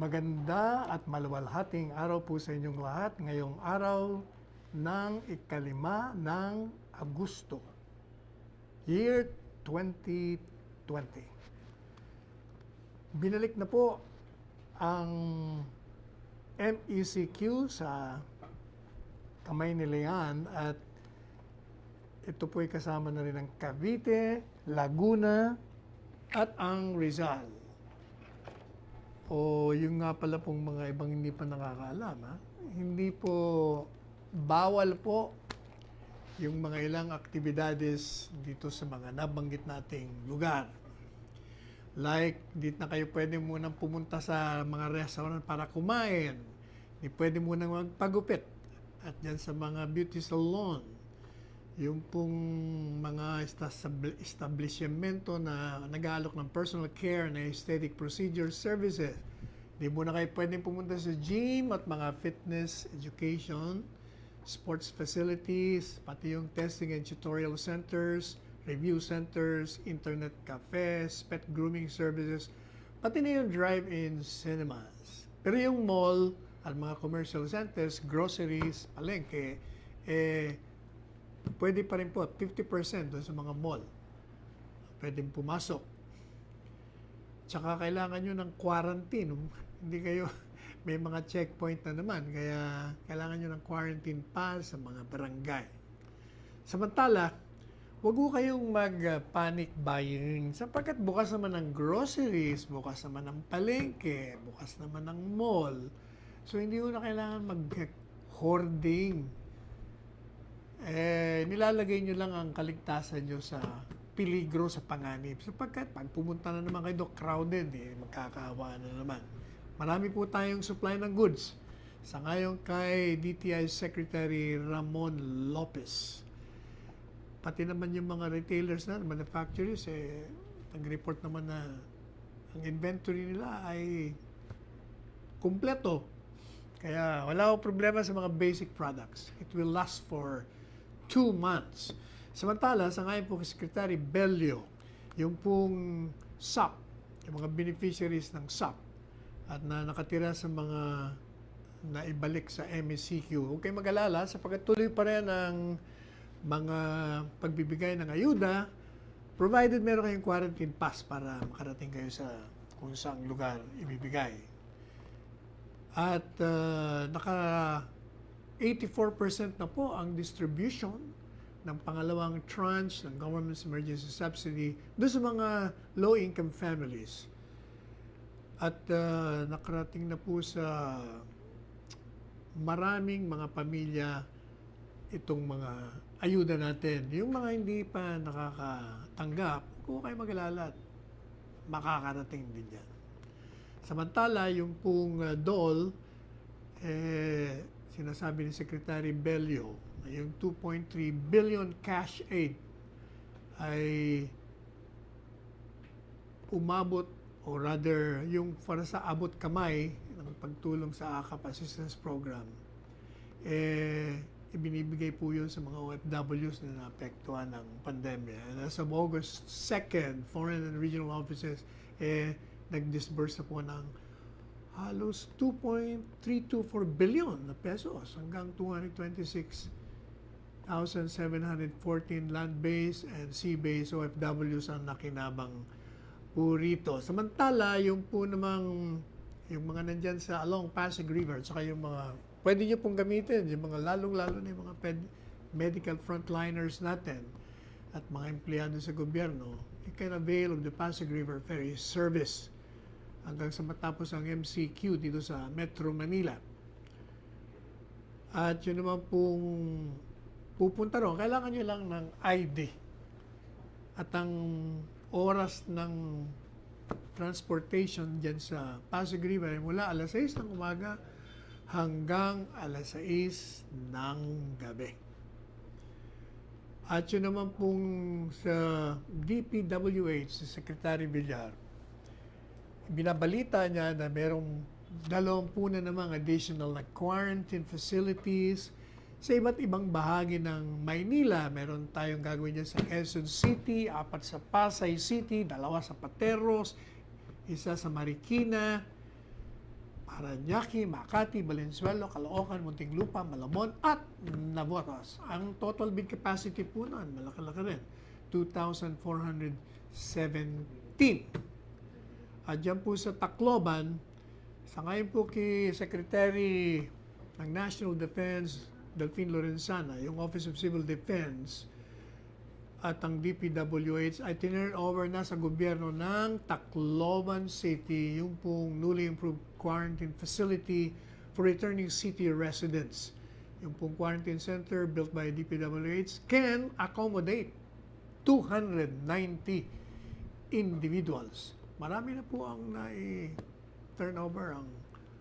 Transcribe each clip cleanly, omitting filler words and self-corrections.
Maganda at maluwalhating araw po sa inyong lahat ngayong araw ng ikalima ng Agosto, year 2020. Binalik na po ang MECQ sa kamay ni Leon at ito po ay kasama na rin ang Cavite, Laguna at ang Rizal. O yung nga pala pong mga ibang hindi pa nakakaalam, hindi po bawal po yung mga ilang aktibidades dito sa mga nabanggit nating lugar. Like, di na kayo pwede munang pumunta sa mga restaurant para kumain. Di pwede munang magpagupit. At dyan sa mga beauty salon, yung pong mga establishmento na nag-aalok ng personal care na aesthetic procedure services. Di muna kayo pwedeng pumunta sa gym at mga fitness, education, sports facilities, pati yung testing and tutorial centers, review centers, internet cafes, pet grooming services, pati na yung drive-in cinemas. Pero yung mall at mga commercial centers, groceries, palengke, pwede pa rin po, 50% doon sa mga mall. Pwedeng pumasok. Tsaka kailangan nyo ng quarantine. Hindi kayo, may mga checkpoint na naman. Kaya kailangan nyo ng quarantine pass sa mga barangay. Samantala, huwag po kayong mag-panic buying sapagkat bukas naman ang groceries, bukas naman ang palengke, bukas naman ang mall. So, hindi mo na kailangan mag-hoarding. Nilalagay nyo lang ang kaligtasan nyo sa peligro sa panganib. Sapagkat pag pumunta na naman kayo crowded, magkakawa na naman. Marami po tayong supply ng goods. Sa ngayon kay DTI Secretary Ramon Lopez. Pati naman yung mga retailers na, manufacturers, nag-report naman na ang inventory nila ay kumpleto. Kaya wala akong problema sa mga basic products. It will last for 2 months. Samantala, sa ngayon po Secretary Bello, yung pong SAP, yung mga beneficiaries ng SAP, at na nakatira sa mga naibalik sa MECQ, huwag kayong mag-alala sapagkat tuloy pa rin ang mga pagbibigay ng ayuda, provided meron kayong quarantine pass para makarating kayo sa kung saang lugar ibibigay. At naka 84% na po ang distribution ng pangalawang tranche ng government's emergency subsidy doon sa mga low-income families. At nakarating na po sa maraming mga pamilya itong mga ayuda natin. Yung mga hindi pa nakakatanggap, kung kayo mag-alala, makakarating din yan. Samantala, yung pong DOL, sinasabi ni Secretary Bello na yung 2.3 billion cash aid ay umabot o rather yung para sa abot kamay ng pagtulong sa AKAP Assistance Program ibinibigay po yun sa mga OFWs na naapektuhan ng pandemya. And as of August 2nd, foreign and regional offices nag-disburse na po ng halos 2.324 billion na pesos hanggang 226,714 land-based and sea-based OFWs ang nakinabang po rito. Samantala, yung po namang yung mga nandyan sa along Pasig River, saka yung mga pwede nyo pong gamitin, yung mga lalong-lalo na yung mga medical frontliners natin at mga empleyado sa gobyerno, you can avail of the Pasig River Ferry Service hanggang sa matapos ang MECQ dito sa Metro Manila. At yun naman pong pupunta ron, kailangan nyo lang ng ID. At ang oras ng transportation dyan sa Pasig River mula alas 6 ng umaga hanggang alas 6 ng gabi. At yun naman pong sa DPWH, si Secretary Villar, binabalita niya na merong 20 na namang additional na quarantine facilities sa iba't ibang bahagi ng Maynila. Meron tayong gagawin dyan sa Quezon City, 4 sa Pasay City, 2 sa Pateros, 1 sa Marikina, Parañaque, Makati, Valenzuela, Caloocan, Muntinlupa, Malabon, at Navotas. Ang total bid capacity po nun, malaki-laki rin, 2,417. At dyan po sa Tacloban, sa ngayon po kay Secretary ng National Defense, Delfin Lorenzana, yung Office of Civil Defense, at ang DPWH ay tinurn over na sa gobyerno ng Tacloban City yung pong newly improved quarantine facility for returning city residents. Yung pong quarantine center built by DPWH can accommodate 290 individuals. Marami na po ang nai-turnover ang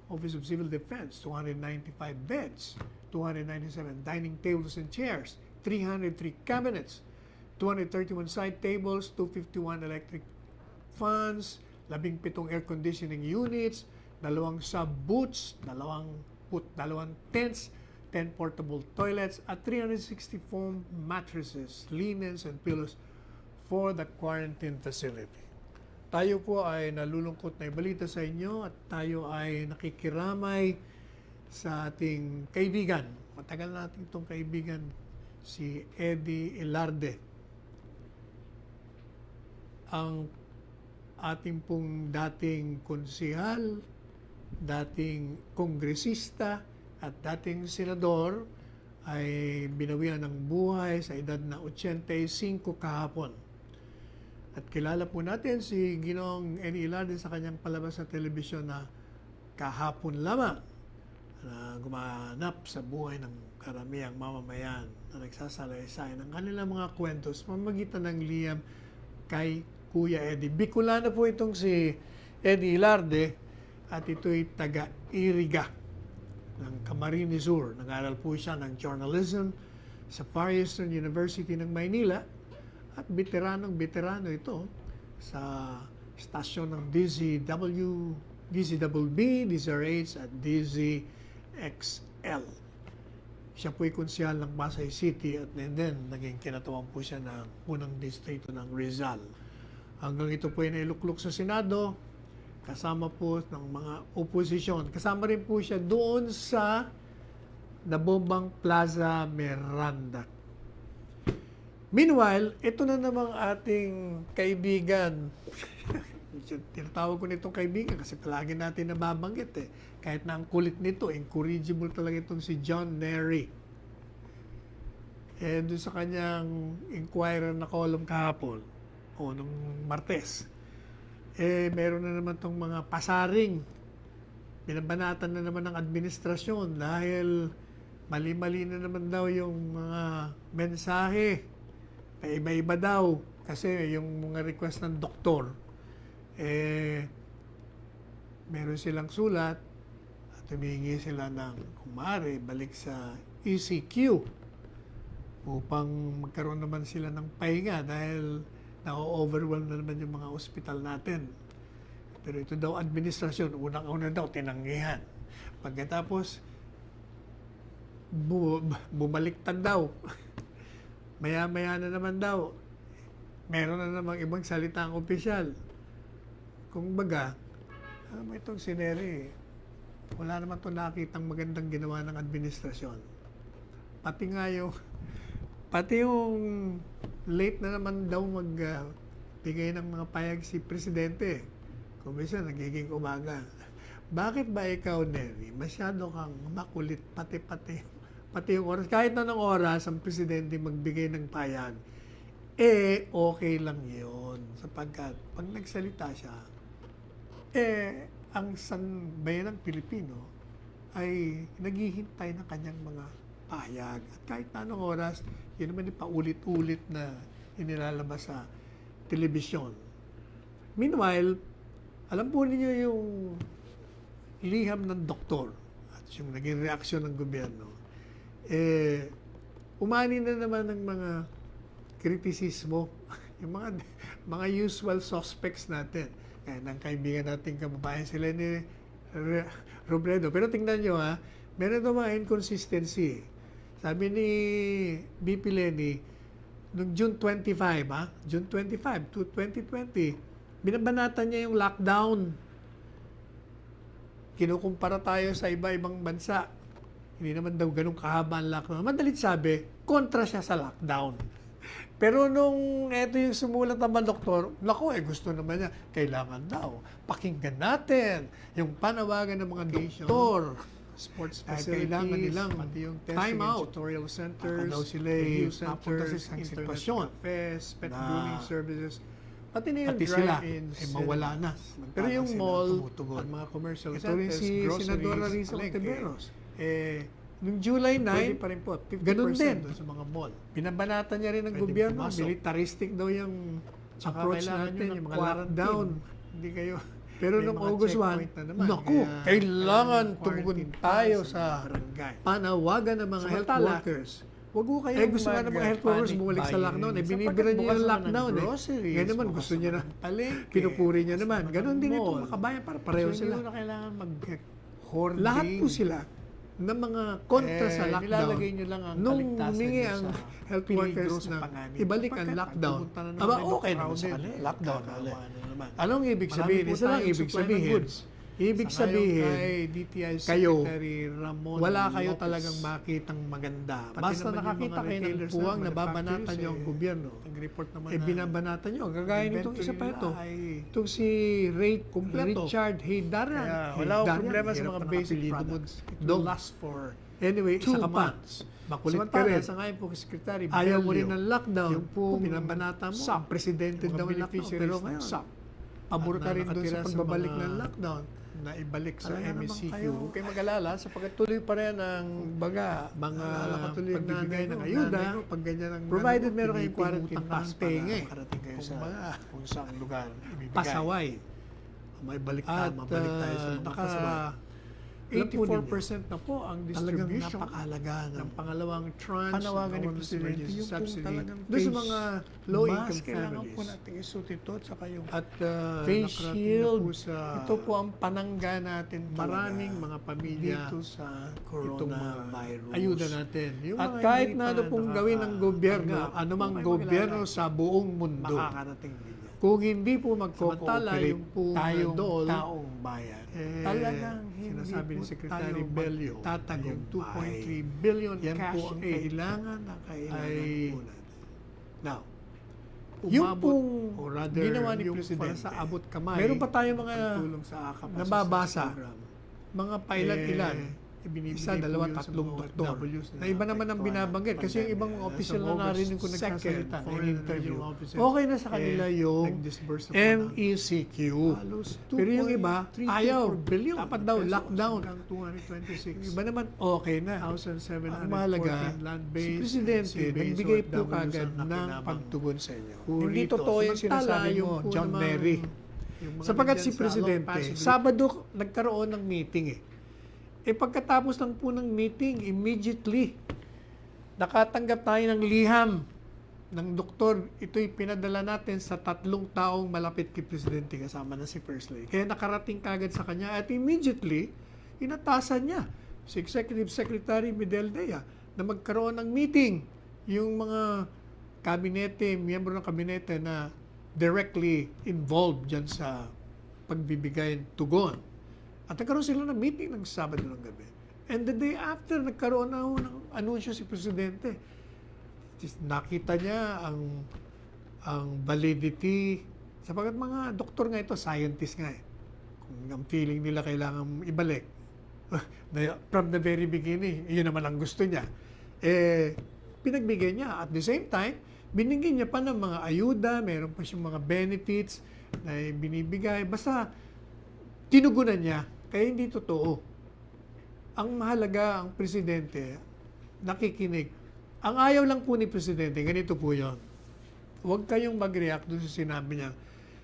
Office of Civil Defense, 295 beds, 297 dining tables and chairs, 303 cabinets, 231 side tables, 251 electric fans, 17 air conditioning units, 2 sub-booths, 2 tents, 10 portable toilets, at 360 foam mattresses, linens, and pillows for the quarantine facility. Tayo po ay nalulungkot na ibalita sa inyo at tayo ay nakikiramay sa ating kaibigan. Matagal natin itong kaibigan, si Eddie Ilarde. Ang ating pong dating konsehal, dating kongresista, at dating senador ay binawian ng buhay sa edad na 85 kahapon. At kilala po natin si Ginoong Eddie Ilarde sa kanyang palabas sa telebisyon na kahapon lamang na gumanap sa buhay ng karamihang mamamayan na nagsasalaysay ng kanilang mga kwento sa pamamagitan ng liham kay Kuya Eddie. Bicolano po itong si Eddie Ilarde at ito'y taga-Iriga ng Camarines Sur. Nag-aral po siya ng journalism sa Far Eastern University ng Maynila at veteranong-veterano ito sa stasyon ng DZWB, DZRH at DZXL. Siya po'y konsehal ng Pasay City at then naging kinatuwang po siya ng unang distrito ng Rizal. Hanggang ito po ay nailuklok sa Senado, kasama po ng mga oposisyon. Kasama rin po siya doon sa nabombang Plaza Miranda. Meanwhile, ito na namang ating kaibigan. Tinatawag ko nitong kaibigan kasi palagi natin nababanggit eh. Kahit na ang kulit nito, incorrigible talaga itong si John Nery. Doon sa kanyang Inquirer na column kahapon, o nung Martes, meron na naman tong mga pasaring. Binabanatan na naman ng administrasyon dahil mali-mali na naman daw yung mga mensahe. Paiba-iba daw kasi yung mga request ng doktor, meron silang sulat at humingi sila ng kumare balik sa ECQ upang magkaroon naman sila ng pahinga dahil na-overwhelm na naman yung mga ospital natin. Pero ito daw administrasyon, unang-una daw tinanggihan. Pagkatapos, bumaliktad daw. Maya-maya na naman daw, meron na namang ibang salitang opisyal. Kung baga, alam mo itong sineri, wala naman ito nakitang magandang ginawa ng administrasyon. Pati yung late na naman daw magbigay ng mga payag si Presidente. Kung minsan, nagiging umaga. Bakit ba ikaw, Neri, masyado kang makulit pati yung oras? Kahit anong oras ang Presidente magbigay ng payag, okay lang yun. Sapagkat pag nagsalita siya, ang sambayanang Pilipino ay naghihintay ng kanyang mga pahayag. At kahit anong oras, yun naman yung paulit-ulit na inilalabas sa telebisyon. Meanwhile, alam po ninyo yung liham ng doktor at yung naging reaksyon ng gobyerno. Umani na naman ng mga kritisismo, yung mga usual suspects natin. Kaya ng kaibigan nating kababayan sila ni Robredo. Pero tingnan nyo meron ito mga inconsistency. Sabi ni BP Leni, noong June 25, June 25 to 2020, binabanatan niya yung lockdown. kinukumpara tayo sa iba-ibang bansa. Hindi naman daw ganun kahaba ang lockdown. Madalit sabi, kontra siya sa lockdown. Pero nung eto yung sumulat naman, doktor, naku, gusto naman niya, kailangan daw, pakinggan natin yung panawagan ng mga doktor. Sports Facilities, kailangan nilang pati yung time out. tutorial centers, Baka daw sila review napunta sa isang internet sitwasyon cafes, pet na grooming services, pati na yung pati sila, drive-ins, mawala na. Pero yung Sila mall tumutugon. at mga commercial Ito rin centers, si groceries, Senadora Risa palengke, Ontiveros. Nung July 9, pwede pa rin po, 50% ganun din. doon sa mga mall. Binabanatan niya rin ng Pwede gobyerno. pumasok. Militaristic daw yung Tsaka approach kailangan natin, nyo ng yung mga quarantine. lockdown. Hindi kayo, Pero may nung mga August 1, checkpoint na naman. naku, Kaya kailangan tumugon quarantine pa tayo sa sa barangay. panawagan ng mga health Samantala, workers. Wag mo kayong Gusto nga ng mga health workers bumalik sa lockdown. Binibira niya yung lockdown. Ngayon naman, gusto niya na, pinupuri niya naman. Ganon din itong mga kabayan, para pareho so, sila. Hindi mo na kailangan mag-hoarding. Lahat po sila na mga kontra sa lockdown. Nilalagay nyo lang ang Nung kaligtasan humingi nyo ang sa health peligro workers sa na panganib. ibalik ang Pagkat lockdown, pumunta na naman aba kayo okay naman sa crowded, kanila. Lockdown kakawa ulit. na naman. Anong ibig Marami sabihin? po Isa lang tayong ibig supply ng sabihin. goods. Ibig Sa ngayon sabihin, kay DTI kayo, Secretary Ramon wala kayo Lopez. talagang makitang maganda. Pati Basta naman yung nakakita mga kayo ng retailers puwang na na babanatan manufacturers, nyo ang gobyerno. Nag-report naman Binabanatan nyo. Gagaya nitong isa pa ito. Ay, Itong si Kumpleto. Richard Haydarian. kaya wala akong problema sa mga basic products. It will Dog. last for Anyway, 2 isa ka pa. months. Makulit ka Samantala, rin. sa ngayon po, Secretary Ayaw mo rin Bello, ng lockdown. yung pong binabanata mo. SAP, Presidente yung mga daw ng lockdown. beneficiaries Pero ng ngayon, SAP, pabor at ka rin doon nakatira sa sa pagbabalik mga ng lockdown. na ibalik sa Talaga naman MECQ. kayo. Huwag kayong mag-alala sapagkat tuloy pa rin ang Baga, mga nakatuloy ang pagbibigay nanay ng mo, ayuda. nanay mo, pag ganyan ang Provided ganun, meron kayong pinipingutang quarantine ka ng pass tenga para eh. makarating kayo sa Kumbaga, kung saan lugar ibibigay. pasaway. May balik At mabalik tayo sa mga pasaway. 84% na po ang Talagang distribution napakahalaga ng pangalawang tranche panawagan ni ng Presidente, emergency yung pong subsidy. talagang Doon sa face mga low-income mask, kailangan families. po natin isuot ito at saka yung At face nakarating na shield. po sa Ito po ang panangga natin maraming talaga mga pamilya dito sa itong mga coronavirus. ayuda natin. Yung At mga kahit hindi na pa ano pong gawin ng gobyerno, nakakatanggap, anumang huwag kayong gobyerno mag-alala. sa buong mundo, Makakarating din yan. kung hindi po Samantala, magko-cooperate yung pong tayong dole, taong bayan, talagang sinasabi ni po Secretary tayo Bello, magtatagumpay. yung 2.3 billion Yan cash po ang aid kailangan na kailangan ay po natin. now, yung Umabot, pong or rather, ginawa ni yung Presidente, para sa abot kamay, meron pa tayong mga pagtulong sa AKAP nababasa, program. mga pailan-ilan, Ibinibigay isa, po dalawa, yun sa tatlong mga doktor. OFWs Na iba naman ang naapektuhan binabanggit. ng Kasi yung ibang pandemya. official As of na narinig ko August nagsasalita 2nd, na foreign interview. interview officer, Okay na sa kanila yung nag-disburse na po ng MECQ. halos Pero yung iba, 2.324 ayaw. billion Dapat daw, pesos lockdown. hanggang 226. Yung iba naman, okay na. 1,714 Ang mahalaga, land-based, si Presidente, sea-based nagbigay po OFWs kagad ang ng nakinabang pagtugon sa inyo. po Hindi rito. totoo yung Samantala, sinasabi yung mo, po John namang- Mary. yung mga Sapagkat nandyan si sa Presidente, Long Pasig Sabado nagkaroon ng meeting eh. Pagkatapos lang po ng meeting, immediately, nakatanggap tayo ng liham ng doktor. Ito'y pinadala natin sa 3 taong malapit kay Presidente kasama na si First Lady. Kaya nakarating kagad sa kanya at immediately, inatasan niya si Executive Secretary Medel Dea na magkaroon ng meeting yung mga kabinete, miyembro ng kabinete na directly involved dyan sa pagbibigay tugon. At nagkaroon sila ng meeting ng Sabado ng gabi. And the day after, nagkaroon na ng anunsyo si Presidente. Nakita niya ang validity. Sapagat mga doktor nga ito, scientist nga eh. Kung ang feeling nila kailangan ibalik. From the very beginning, yun naman ang gusto niya. Pinagbigay niya. At the same time, binigyan niya pa ng mga ayuda, meron pa siyang mga benefits na binibigay. Basta, tinugunan niya. Kaya hindi totoo. Ang mahalaga, ang Presidente, nakikinig. Ang ayaw lang po ni Presidente, ganito po yun. Huwag kayong mag-react doon sa sinabi niya.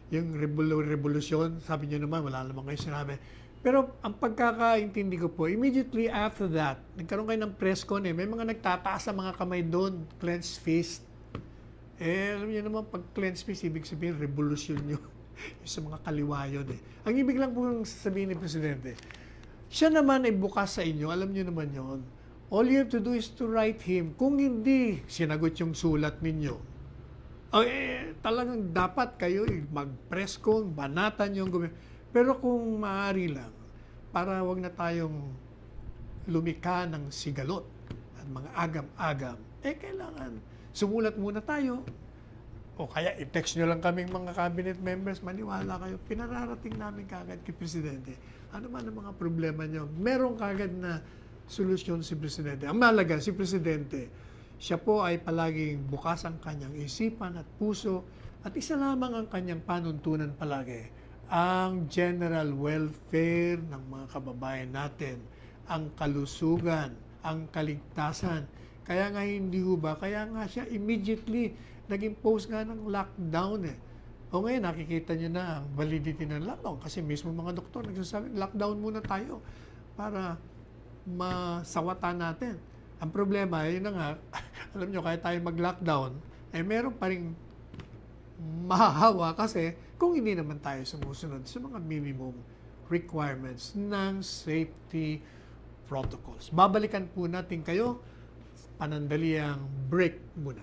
Yung revolusyon, sabi niyo naman, wala naman kayo sinabi. Pero ang pagkakaintindi ko po, immediately after that, nagkaroon kayo ng press con may mga nagtataas sa mga kamay doon, clenched fist. Alam niyo naman, pag clenched fist, ibig sabihin, revolusyon nyo. Yung sa mga kaliwa yun eh. Ang ibig lang po sabihin ni Presidente, siya naman ay bukas sa inyo, alam niyo naman yon. All you have to do is to write him. Kung hindi sinagot yung sulat ninyo, talagang dapat kayo mag-press con, banatan yung gobyerno. Pero kung maaari lang, para wag na tayong lumika ng sigalot at mga agam-agam, kailangan sumulat muna tayo. O kaya i-text nyo lang kaming mga cabinet members, maniwala kayo, pinararating namin kagad kay Presidente. Ano man ang mga problema nyo, meron kagad na solusyon si Presidente. Ang mahalaga, si Presidente, siya po ay palaging bukas ang kanyang isipan at puso at isa lamang ang kanyang panuntunan palagi, ang general welfare ng mga kababayan natin, ang kalusugan, ang kaligtasan. Kaya nga hindi ho ba, kaya nga siya immediately nag-impose nga ng lockdown O ngayon, nakikita nyo na ang validity ng lockdown kasi mismo mga doktor nagsasabi, lockdown muna tayo para masawatan natin. Ang problema, yun na nga, alam nyo, kaya tayo mag-lockdown, meron pa rin mahahawa kasi kung hindi naman tayo sumusunod sa mga minimum requirements ng safety protocols. Babalikan po natin kayo, panandaliang break muna.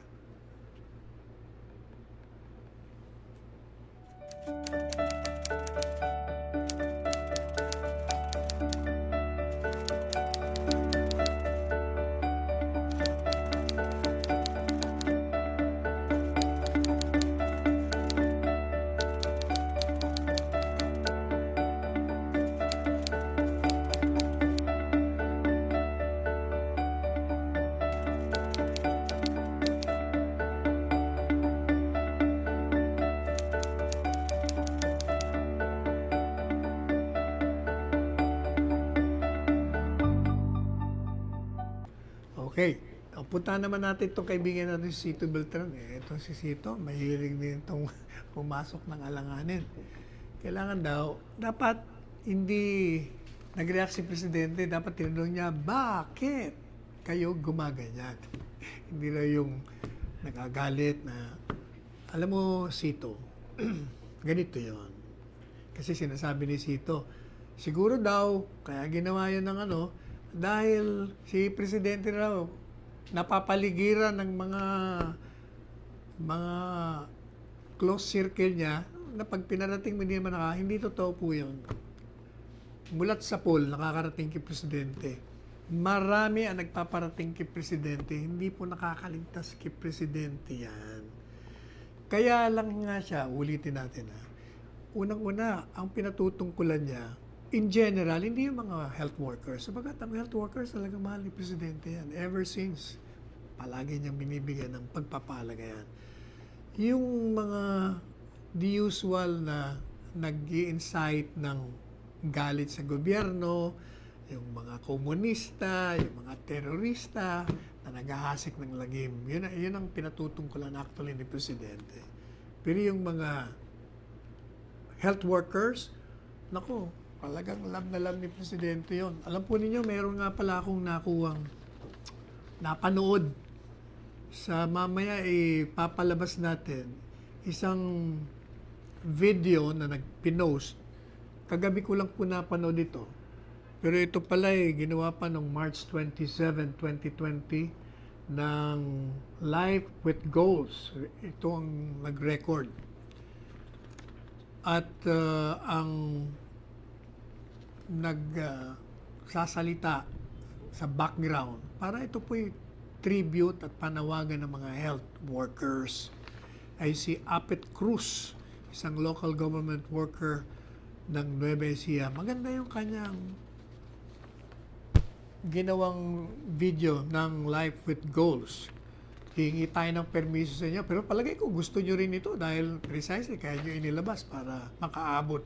Okay. Punta naman natin itong kaibigan natin si Sito Beltran. Ito si Sito, mahilig din itong pumasok ng alanganin. Kailangan daw, dapat hindi nag-react si Presidente, dapat tinanong niya, bakit kayo gumaganyan? Hindi na yung nagagalit na, alam mo, Sito, ganito yon. Kasi sinasabi ni Sito, siguro daw, kaya ginawa yun ng dahil si Presidente raw napapaligiran ng mga close circle niya na pag pinarating mo naman hindi totoo po yun. Mulat sa poll, nakakarating kay Presidente. Marami ang nagpaparating kay Presidente, hindi po nakakaligtas kay Presidente yan. Kaya lang nga siya, ulitin natin unang-una, ang pinatutungkulan niya, in general, hindi yung mga health workers. Sabagat ang health workers talaga mahal ni Presidente yan. Ever since, palagi niyang binibigyan ng pagpapahalaga yan. Yung mga the usual na nag-i-incite ng galit sa gobyerno, yung mga komunista, yung mga terorista, na naghahasik ng lagim. Yun ang pinatutungkulan actually ni Presidente. Pero yung mga health workers, naku, talagang love na love ni Presidente yon. Alam po ninyo, meron nga pala akong napanood sa mamaya papalabas natin isang video na nagpinost. Kagabi ko lang po napanood ito. Pero ito pala ginawa pa noong March 27, 2020 ng Life with Goals. Ito ang nag-record. At ang nagsasalita sa background para ito po'y tribute at panawagan ng mga health workers ay si Apet Cruz, isang local government worker ng Nueva Ecija. Maganda yung kanyang ginawang video ng Life with Goals. Hihingi tayo ng permiso sa inyo, pero palagay ko gusto nyo rin ito dahil precisely kaya nyo inilabas para makaabot.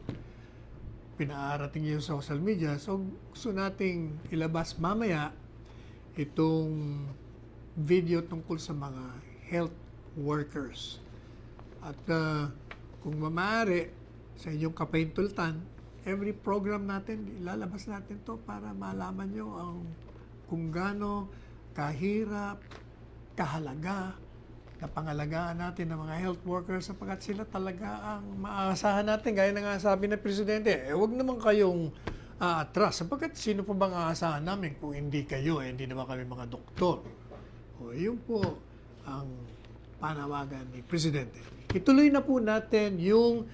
Pinaarating niyo sa social media. So, gusto nating ilabas mamaya itong video tungkol sa mga health workers. At kung mamari sa inyong kapaintultan, every program natin, ilalabas natin to para malaman nyo kung gaano kahirap, kahalaga, na pangalagaan natin ng mga health workers sapagkat sila talaga ang maaasahan natin. Gaya na nga sabi ng Presidente, huwag naman kayong atras sapagkat sino pa bang aasahan namin kung hindi kayo, hindi naman kami mga doktor. O yun po ang panawagan ni Presidente. Ituloy na po natin yung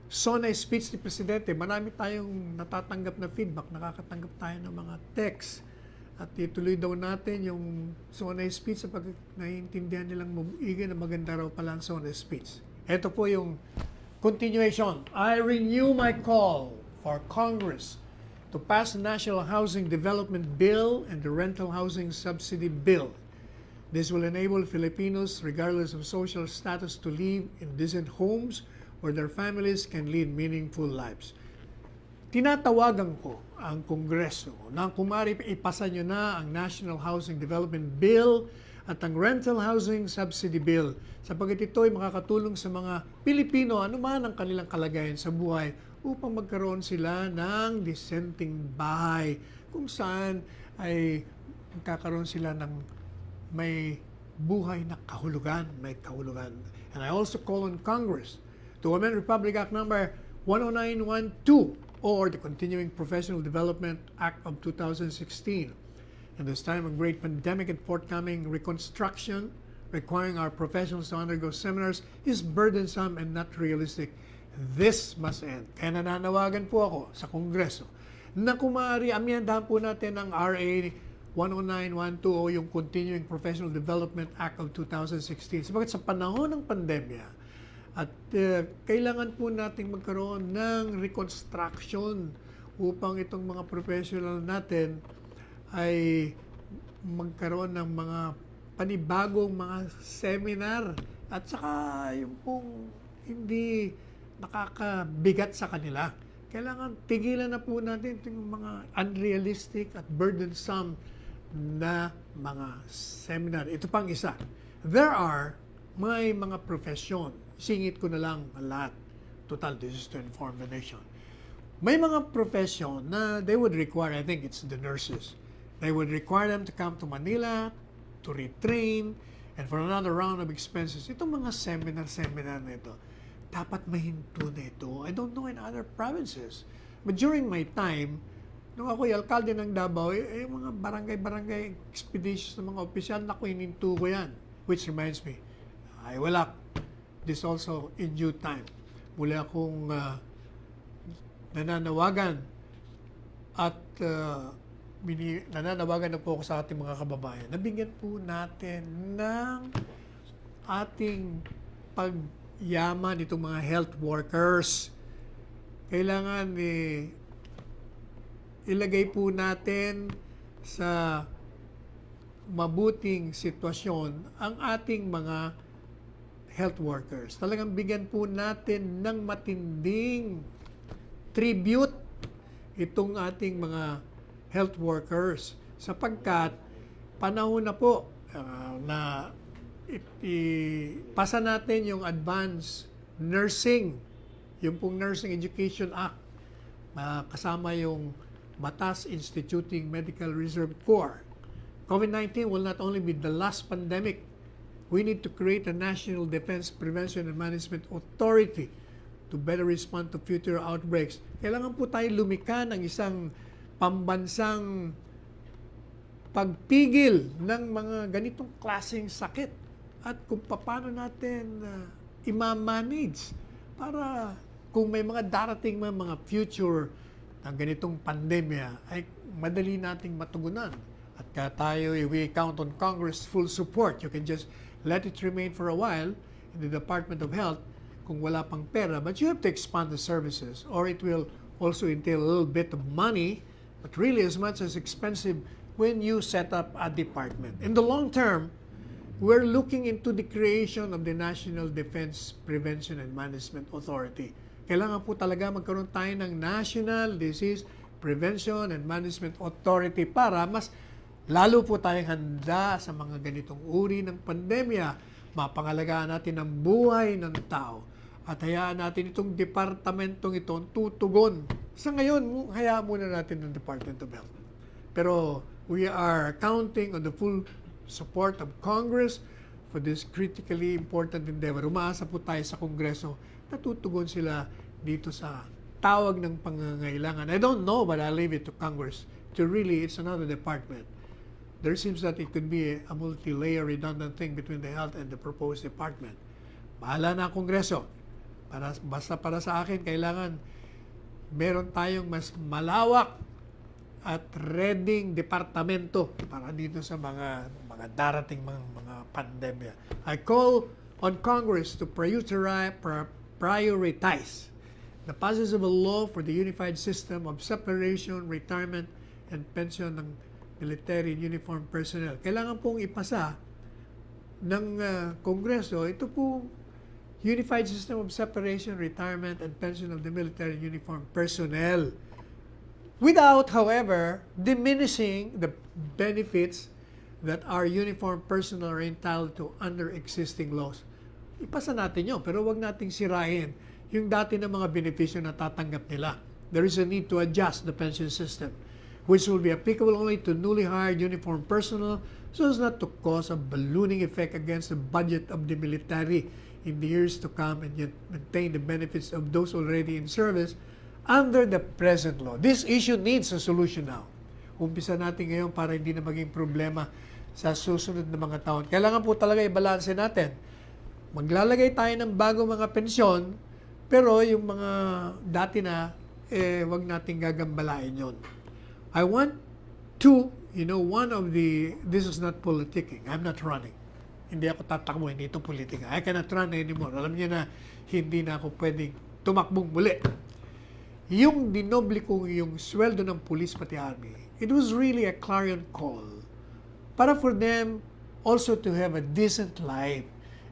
SONA speech ni Presidente, marami tayong natatanggap na feedback, nakakatanggap tayo ng mga text. At ituloy daw natin yung SONA speech sapagkat naiintindihan nilang mabuigi na maganda raw pala ang SONA speech. Ito po yung continuation. I renew my call for Congress to pass the National Housing Development Bill and the Rental Housing Subsidy Bill. This will enable Filipinos, regardless of social status, to live in decent homes where their families can lead meaningful lives. Tinatawagan ko ang Kongreso na kumari ipasa nyo na ang National Housing Development Bill at ang Rental Housing Subsidy Bill sapagkat ito ay makakatulong sa mga Pilipino anuman ang kanilang kalagayan sa buhay upang magkaroon sila ng dissenting bahay kung saan ay magkakaroon sila ng may buhay na kahulugan, may kahulugan. And I also call on Congress to amend Republic Act number 10912 or the Continuing Professional Development Act of 2016. In this time of great pandemic and forthcoming reconstruction, requiring our professionals to undergo seminars is burdensome and not realistic. This must end. Kaya nananawagan po ako sa Kongreso na kumari amyandahan po natin ang RA 10912 o yung Continuing Professional Development Act of 2016. Sabagat sa panahon ng pandemya, at kailangan po nating magkaroon ng reconstruction upang itong mga professional natin ay magkaroon ng mga panibagong mga seminar at saka yung pong hindi nakakabigat sa kanila. Kailangan tigilan na po natin itong mga unrealistic at burdensome na mga seminar. Ito pang isa. May mga profesyon. Singit ko na lang ang lahat. Total, this is to inform the nation. May mga profession na they would require, I think it's the nurses, they would require them to come to Manila to retrain and for another round of expenses. Itong mga seminar na ito, dapat mahinto na ito. I don't know in other provinces. But during my time, nung ako'y alkalde ng Davao, yung mga barangay expeditions ng mga opisyal, naku, hininto ko yan. Which reminds me, I will act this also in due time. Muli akong nananawagan at nananawagan na po ako sa ating mga kababayan. Nabigyan po natin ng ating pagyaman itong mga health workers. Kailangan ilagay po natin sa mabuting sitwasyon ang ating mga health workers. Talagang bigyan po natin ng matinding tribute itong ating mga health workers sapagkat panahon na po na ipasa natin yung advanced nursing, yung pong Nursing Education Act, kasama yung Batas Instituting Medical Reserve Corps. COVID-19 will not only be the last pandemic. We need to create a National Defense Prevention and Management Authority to better respond to future outbreaks. Kailangan po tayo lumikha ng isang pambansang pagpigil ng mga ganitong klaseng sakit at kung paano natin i-manage para kung may mga darating mga future ng ganitong pandemya ay madali nating matugunan. At kaya tayo, we count on Congress' full support. You can just let it remain for a while in the Department of Health kung wala pang pera. But you have to expand the services or it will also entail a little bit of money, but really as much as expensive when you set up a department. In the long term, we're looking into the creation of the National Defense Prevention and Management Authority. Kailangan po talaga magkaroon tayo ng National Disease Prevention and Management Authority para mas lalo po tayong handa sa mga ganitong uri ng pandemya. Mapangalagaan natin ang buhay ng tao at hayaan natin itong departamentong ito tutugon. Sa ngayon, hayaan muna natin ng Department of Health. Pero we are counting on the full support of Congress for this critically important endeavor. Umaasa po tayo sa Kongreso na tutugon sila dito sa tawag ng pangangailangan. I don't know, but I'll leave it to Congress to really, it's another department. There seems that it could be a multi-layer redundant thing between the health and the proposed department. Bahala na ang Kongreso. Basta para sa akin, kailangan meron tayong mas malawak at readyng departamento para dito sa mga darating mga pandemya. I call on Congress to prioritize the passage of a law for the unified system of separation, retirement, and pension ng military and uniformed personnel. Kailangan pong ipasa ng Kongreso ito pong unified system of separation, retirement, and pension of the military and uniformed personnel, without, however, diminishing the benefits that our uniformed personnel are entitled to under existing laws. Ipasa natin yun, pero wag nating sirain yung dati ng mga benepisyo na tatanggap nila. There is a need to adjust the pension system, which will be applicable only to newly hired uniformed personnel so as not to cause a ballooning effect against the budget of the military in the years to come, and yet maintain the benefits of those already in service under the present law. This issue needs a solution now. Umpisa natin ngayon para hindi na maging problema sa susunod na mga taon. Kailangan po talaga i-balance natin. Maglalagay tayo ng bagong mga pensyon, pero yung mga dati na, wag nating gagambalain yon. I want to, this is not politicking. I'm not running. Hindi ako tatakbo, hindi ito politika. I cannot run anymore. Alam niyo na, hindi na ako pwedeng tumakbong muli. Yung dinoble ko yung sweldo ng police pati army, it was really a clarion call para for them also to have a decent life.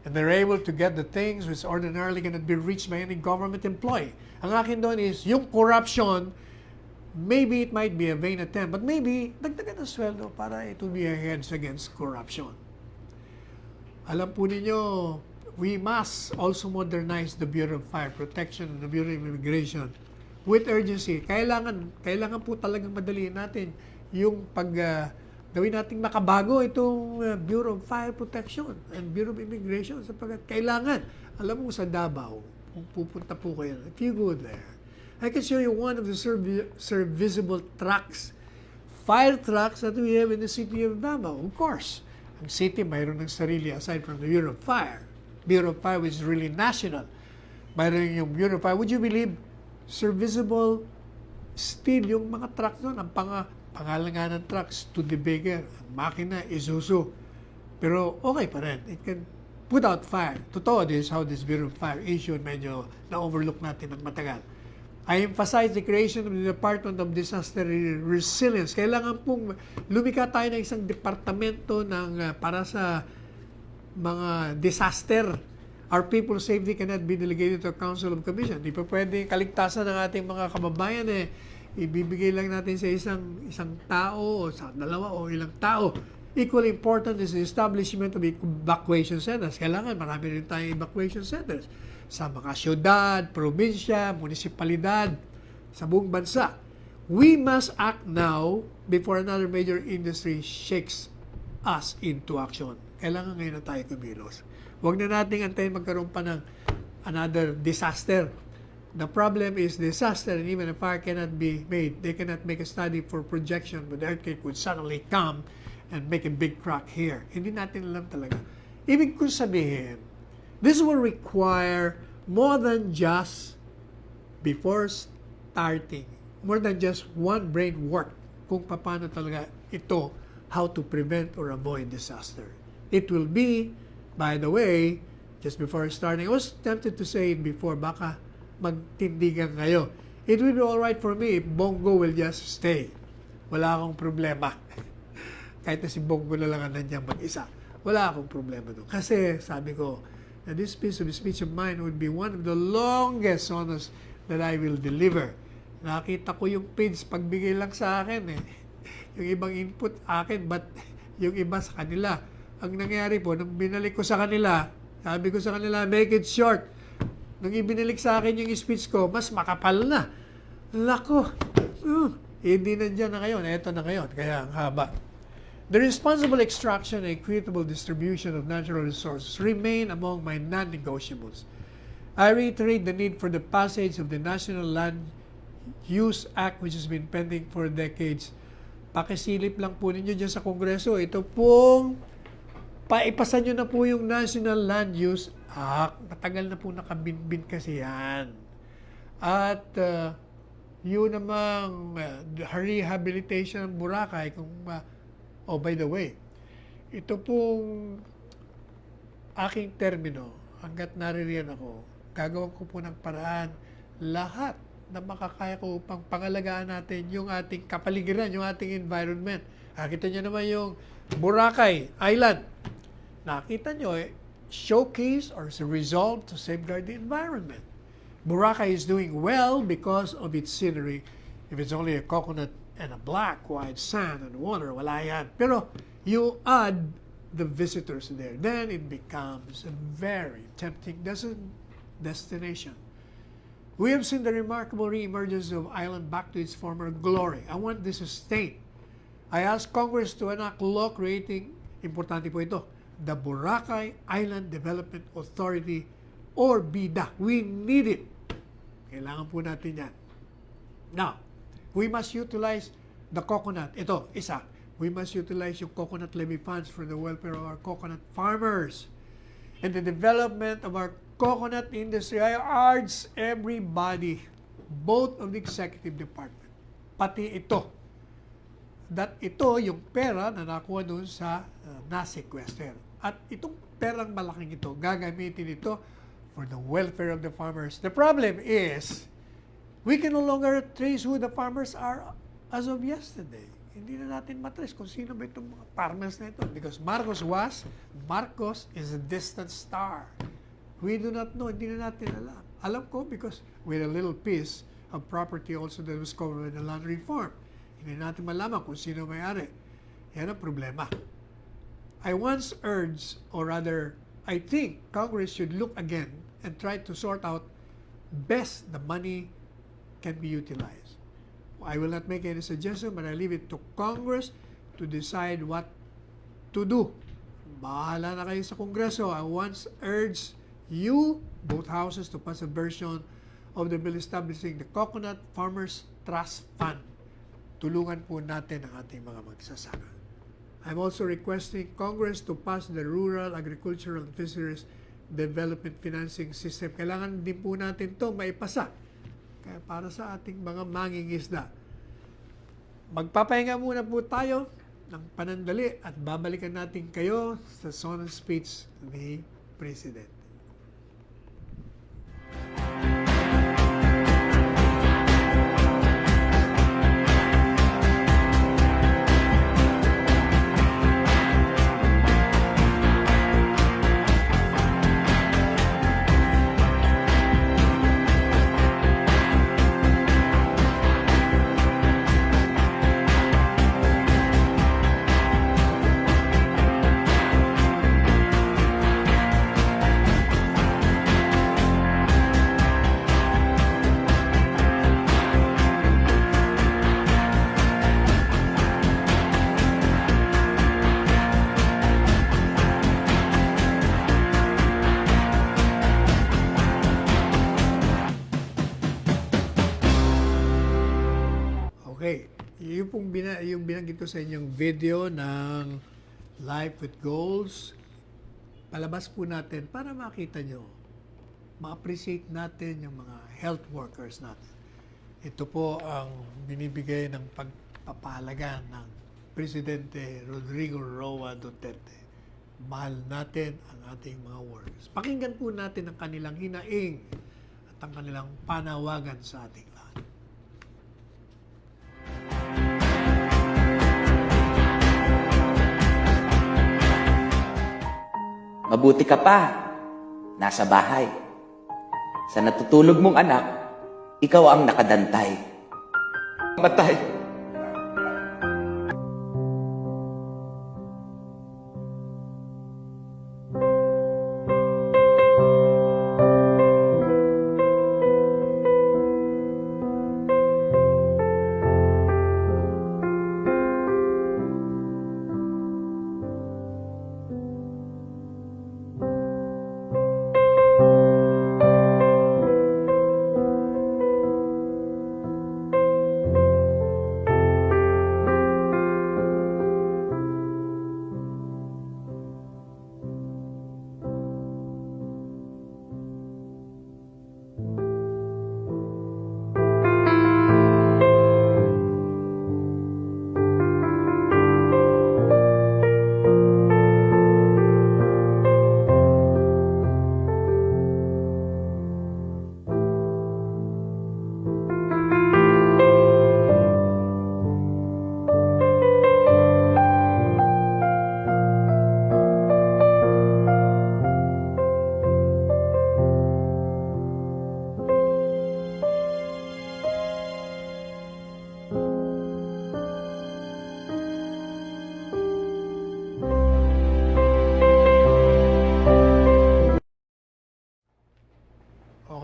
And they're able to get the things which ordinarily cannot be reached by any government employee. Ang akin doon is, yung corruption, maybe it might be a vain attempt, but maybe dagdagan ng sweldo para it will be a hedge against corruption. Alam po ninyo, we must also modernize the Bureau of Fire Protection and the Bureau of Immigration with urgency. Kailangan po talagang madaliin natin yung gawin nating makabago itong Bureau of Fire Protection and Bureau of Immigration sapagkat kailangan. Alam mo sa Davao, kung pupunta po kayo, if you go there, I can show you one of the serviceable trucks, fire trucks that we have in the city of Davao. Of course, ang city mayroon ng sarili aside from the Bureau of Fire. Bureau of Fire which is really national. Mayroon yung Bureau of Fire. Would you believe, serviceable steel yung mga truck doon. Ang pangalan nga ng trucks, Studebaker. Ang makina, Isuzu. Pero okay pa rin. It can put out fire. Totoo, this is how this Bureau of Fire issued. Medyo na-overlook natin ng matagal. I emphasize the creation of the Department of Disaster Resilience. Kailangan pong lumika tayo ng isang departamento para sa mga disaster. Our people's safety cannot be delegated to a council of commission. Di pa pwede kaligtasan ng ating mga kababayan ibibigay lang natin sa isang tao o sa dalawa o ilang tao. Equally important is the establishment of evacuation centers. Kailangan marami rin tayong evacuation centers sa mga syudad, probinsya, munisipalidad, sa buong bansa. We must act now before another major industry shakes us into action. Kailangan ngayon na tayo kumilos. Huwag na nating antayin magkaroon pa ng another disaster. The problem is disaster, and even a fire cannot be made. They cannot make a study for projection, but the earthquake would suddenly come and make a big crack here. Hindi natin alam talaga. Ibig ko sabihin, this will require more than just before starting, more than just one brain work kung paano talaga ito, how to prevent or avoid disaster. It will be, by the way, just before starting, I was tempted to say it before, baka magtindigan kayo. It will be alright for me if Bongo will just stay. Wala akong problema. Kahit na si Bongo na lang nandiyan mag-isa. Wala akong problema doon. Kasi sabi ko, na this piece of speech of mine would be one of the longest honors that I will deliver. Nakita ko yung page pagbigay lang sa akin Yung ibang input akin, but yung iba sa kanila. Ang nangyari po, nung binalik ko sa kanila, sabi ko sa kanila, make it short. Nung ibinalik sa akin yung speech ko, mas makapal na. Lako. Hindi nandiyan na ngayon. Eto na ngayon. Kaya ang haba. The responsible extraction and equitable distribution of natural resources remain among my non-negotiables. I reiterate the need for the passage of the National Land Use Act which has been pending for decades. Pakisilip lang po ninyo dyan sa Kongreso. Ito pong Paipasa nyo na po yung National Land Use Act. Matagal na po nakabinbin kasi yan. At yun namang rehabilitation ng Boracay, oh by the way, ito pong aking termino, hanggat naririyan ako, gagawin ko po ng paraan lahat na makakaya ko upang pangalagaan natin yung ating kapaligiran, yung ating environment. Nakita nyo naman yung Boracay Island. Nakita nyo, showcase or resolve to safeguard the environment. Boracay is doing well because of its scenery. If it's only a coconut and a black, white sand and water, wala yan. Pero you add the visitors there, then it becomes a very tempting destination. We have seen the remarkable re-emergence of island back to its former glory. I want this sustained. I ask Congress to enact law creating, importante po ito, the Boracay Island Development Authority or BIDA. We need it. Kailangan po natin yan. Now, we must utilize the coconut. Ito, isa. We must utilize yung coconut levy funds for the welfare of our coconut farmers and the development of our coconut industry. I urge everybody, both of the executive department, pati ito, that ito yung pera na nakuha doon sa na-sequester. At itong perang malaking ito, gagamitin ito for the welfare of the farmers. The problem is, we can no longer trace who the farmers are as of yesterday. Hindi na natin matrace kung sino ba itong mga farmers na ito. Because Marcos is a distant star. We do not know, hindi na natin alam. Alam ko because with a little piece of property also that was covered by the land reform. Hindi natin malaman kung sino may-ari. Yan ang problema. I once urged, or rather, I think Congress should look again and try to sort out best the money can be utilized. I will not make any suggestion, but I leave it to Congress to decide what to do. Bahala na kayo sa Kongreso. I once urged you, both houses, to pass a version of the bill establishing the Coconut Farmers Trust Fund. Tulungan po natin ang ating mga magsasaka. I'm also requesting Congress to pass the Rural Agricultural Fisheries Development Financing System. Kailangan din po natin ito maipasa. Kaya para sa ating mga mangingisda. Magpapahinga muna po tayo ng panandali at babalikan natin kayo sa sonang speech ni President. Okay, yung binanggit ko sa inyong video ng Life with Goals, palabas po natin para makita nyo, ma-appreciate natin yung mga health workers natin. Ito po ang binibigay ng pagpapahalaga ng Presidente Rodrigo Roa Duterte. Mahal natin ang ating mga workers. Pakinggan po natin ang kanilang hinaing at ang kanilang panawagan sa ating lahat. Mabuti ka pa, nasa bahay. Sa natutulog mong anak, ikaw ang nakadantay. Matay.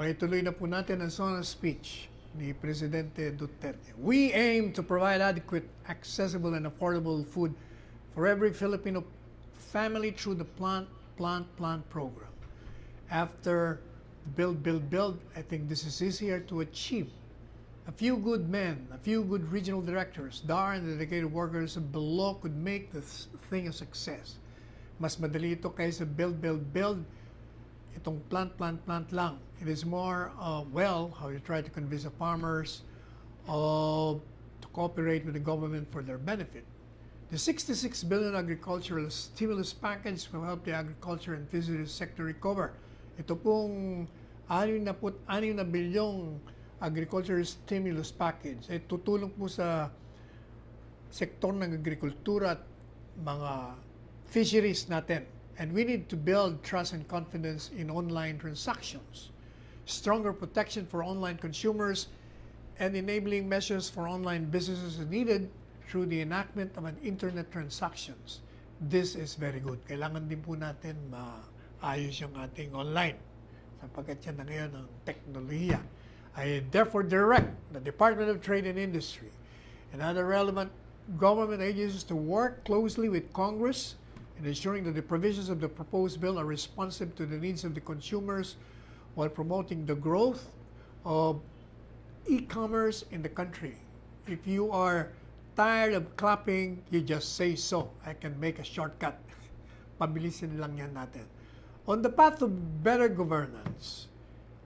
maituloy na po natin ang sonang speech ni Presidente Duterte. We aim to provide adequate, accessible, and affordable food for every Filipino family through the Plant program. After Build, I think this is easier to achieve. A few good men, a few good regional directors, DAR and dedicated workers below could make this thing a success. Mas madali ito kaysa build. Itong plant lang. It is more, how you try to convince the farmers to cooperate with the government for their benefit. The 66 billion agricultural stimulus package will help the agriculture and fisheries sector recover. Ito pong 66 na bilyong agricultural stimulus package ay tutulong po sa sektor ng agrikultura at mga fisheries natin. And we need to build trust and confidence in online transactions, stronger protection for online consumers, and enabling measures for online businesses are needed through the enactment of an internet transactions. This is very good. Kailangan din po natin maayos yung ating online sapagkat yan na ngayon ang teknolohiya. I therefore direct the Department of Trade and Industry and other relevant government agencies to work closely with Congress in ensuring that the provisions of the proposed bill are responsive to the needs of the consumers while promoting the growth of e-commerce in the country. If you are tired of clapping, you just say so. I can make a shortcut. Pabilisin lang yan natin. On the path of better governance,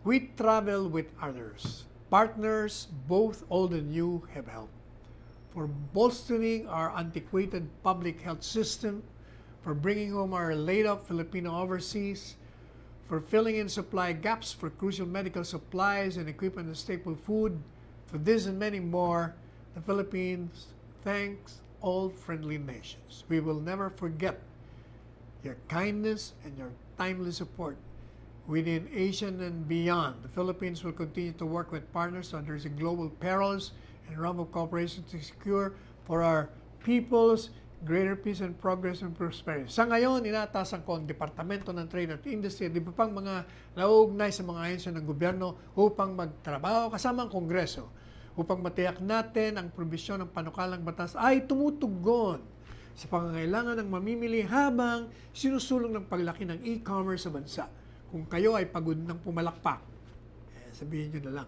we travel with others. Partners, both old and new, have helped. For bolstering our antiquated public health system, for bringing home our laid-up Filipino overseas, for filling in supply gaps for crucial medical supplies and equipment and staple food. For this and many more, the Philippines thanks all friendly nations. We will never forget your kindness and your timely support. Within Asia and beyond, the Philippines will continue to work with partners to address the global perils and realm of cooperation to secure for our peoples greater peace and progress and prosperity. Sa ngayon, inatasan ko ang Departamento ng Trade at Industry at iba pang mga nauugnay sa mga ahensya ng gobyerno upang magtrabaho kasama ang Kongreso upang matiyak natin ang probisyon ng panukalang batas ay tumutugon sa pangangailangan ng mamimili habang sinusulong ng paglaki ng e-commerce sa bansa. Kung kayo ay pagod ng pumalakpak, sabihin nyo na lang,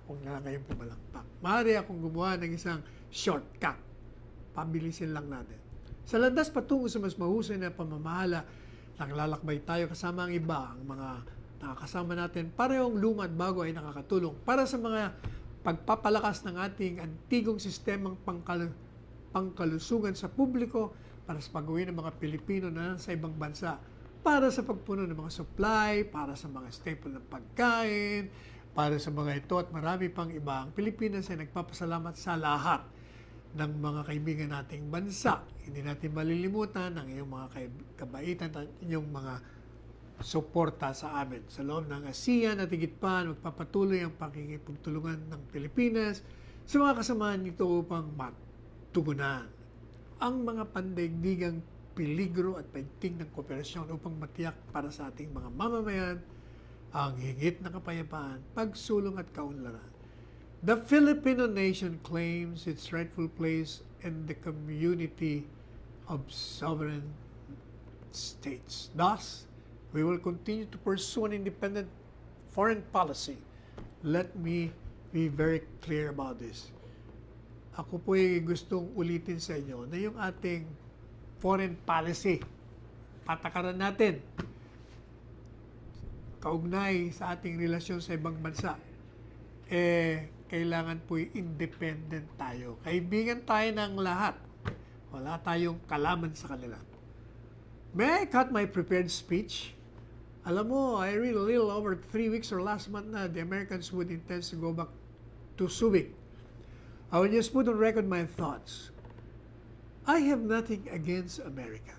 huwag na lang kayong pumalakpak. Maaari akong gumawa ng isang shortcut. Pabilisin lang natin. Sa landas patungo sa mas mahusay na pamamahala, naglalakbay tayo kasama ang iba, ang mga nakakasama natin, parehong luma at bago ay nakakatulong para sa mga pagpapalakas ng ating antigong sistemang pangkalusugan sa publiko, para sa pag-uwi ng mga Pilipino na sa ibang bansa, para sa pagpuno ng mga supply, para sa mga staple ng pagkain, para sa mga ito at marami pang iba. Ang Pilipinas ay nagpapasalamat sa lahat ng mga kaibigan nating bansa. Hindi natin malilimutan ang iyong mga kabaitan at inyong mga suporta sa amin. Sa loob ng ASEAN at higit pa, magpapatuloy ang pakikipagtulungan ng Pilipinas sa mga kasamahan nito upang matugunan ang mga pandaigdigang peligro at paigting ng kooperasyon upang matiyak para sa ating mga mamamayan ang higit na kapayapaan, pagsulong at kaunlaran. The Filipino nation claims its rightful place in the community of sovereign states. Thus, we will continue to pursue an independent foreign policy. Let me be very clear about this. Ako po ay gustong ulitin sa inyo na yung ating foreign policy, patakaran natin, kaugnay sa ating relasyon sa ibang bansa, kailangan po independent tayo. Kaibigan tayo ng lahat. Wala tayong kalaman sa kanila. May I cut my prepared speech? Alam mo, I read a little over 3 weeks or last month na the Americans would intend to go back to Subic. I will just put on record my thoughts. I have nothing against America.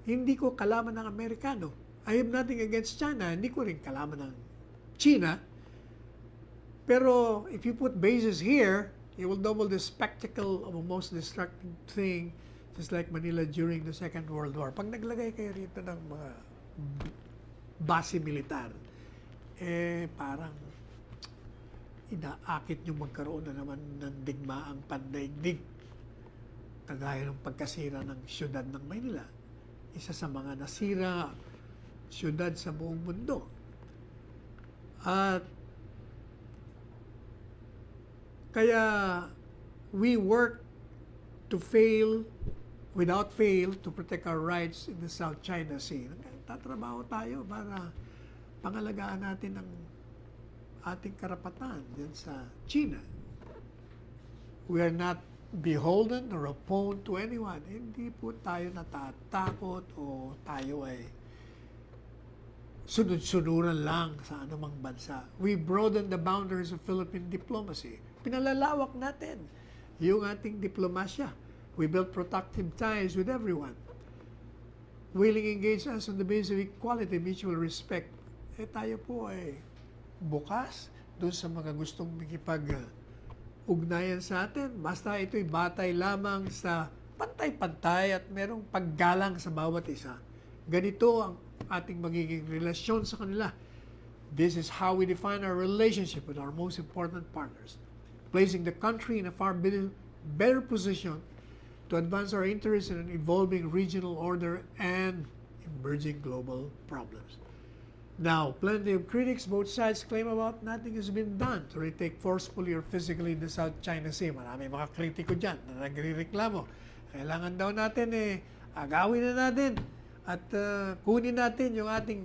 Hindi ko kalaman ng Amerikano. I have nothing against China. Hindi ko rin kalaman ng China. Pero if you put bases here, it will double the spectacle of a most destructive thing, just like Manila during the Second World War. Pag naglagay kayo rito ng mga base militar, parang inaakit yung magkaroon na naman ng digmaang pandaigdig. Kagaya ng pagkasira ng syudad ng Maynila. Isa sa mga nasira syudad sa buong mundo. At kaya we work without fail to protect our rights in the South China Sea. Tatrabaho tayo para pangalagaan natin ang ating karapatan dyan sa China. We are not beholden or opposed to anyone. Hindi po tayo natatakot o tayo ay sunod-sunuran lang sa anumang bansa. We broaden the boundaries of Philippine diplomacy. Pinalalawak natin yung ating diplomasya. We build productive ties with everyone. Willing engage us on the basis of equality, mutual respect. Tayo po ay bukas doon sa mga gustong makipag-ugnayan sa atin. Basta ito'y batay lamang sa pantay-pantay at merong paggalang sa bawat isa. Ganito ang ating magiging relasyon sa kanila. This is how we define our relationship with our most important partners, placing the country in a far better position to advance our interests in an evolving regional order and emerging global problems. Now, plenty of critics, both sides claim about nothing has been done to retake forcefully or physically the South China Sea. Marami mga kritiko dyan na nagre-reklamo. Kailangan daw natin agawin na natin at kunin natin yung ating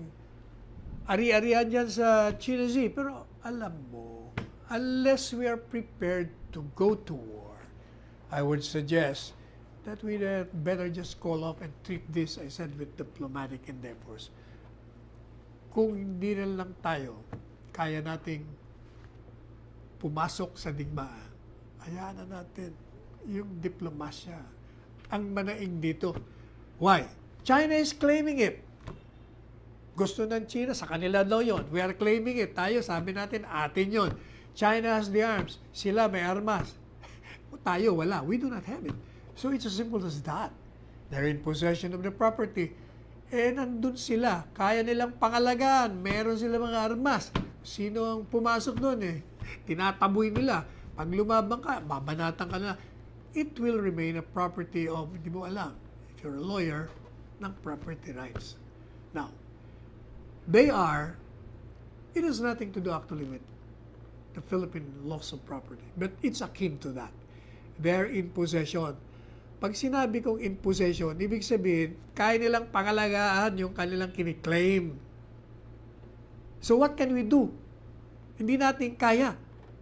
ari-arian dyan sa China Sea. Pero alam mo, unless we are prepared to go to war, I would suggest that we better just call off and treat this, I said, with diplomatic endeavors. Kung hindi na lang tayo kaya nating pumasok sa digmaan, hayaan na natin yung diplomasya ang manaing dito. Why? China is claiming it. Gusto ng China, sa kanila daw yun. We are claiming it. Tayo, sabi natin, atin yun. China has the arms. Sila may armas. Tayo, wala. We do not have it. So it's as simple as that. They're in possession of the property. Nandun sila. Kaya nilang pangalagaan. Meron sila mga armas. Sino ang pumasok doon Tinataboy nila. Pag lumabang ka, babanatan ka na. It will remain a property of, hindi mo alam, if you're a lawyer, ng property rights. Now, it has nothing to do actually with the Philippine loss of property, but it's akin to that. They're in possession. Pag sinabi kong in possession, ibig sabihin, kaya nilang pangalagaan yung kanilang kiniklaim. So what can we do? Hindi natin kaya.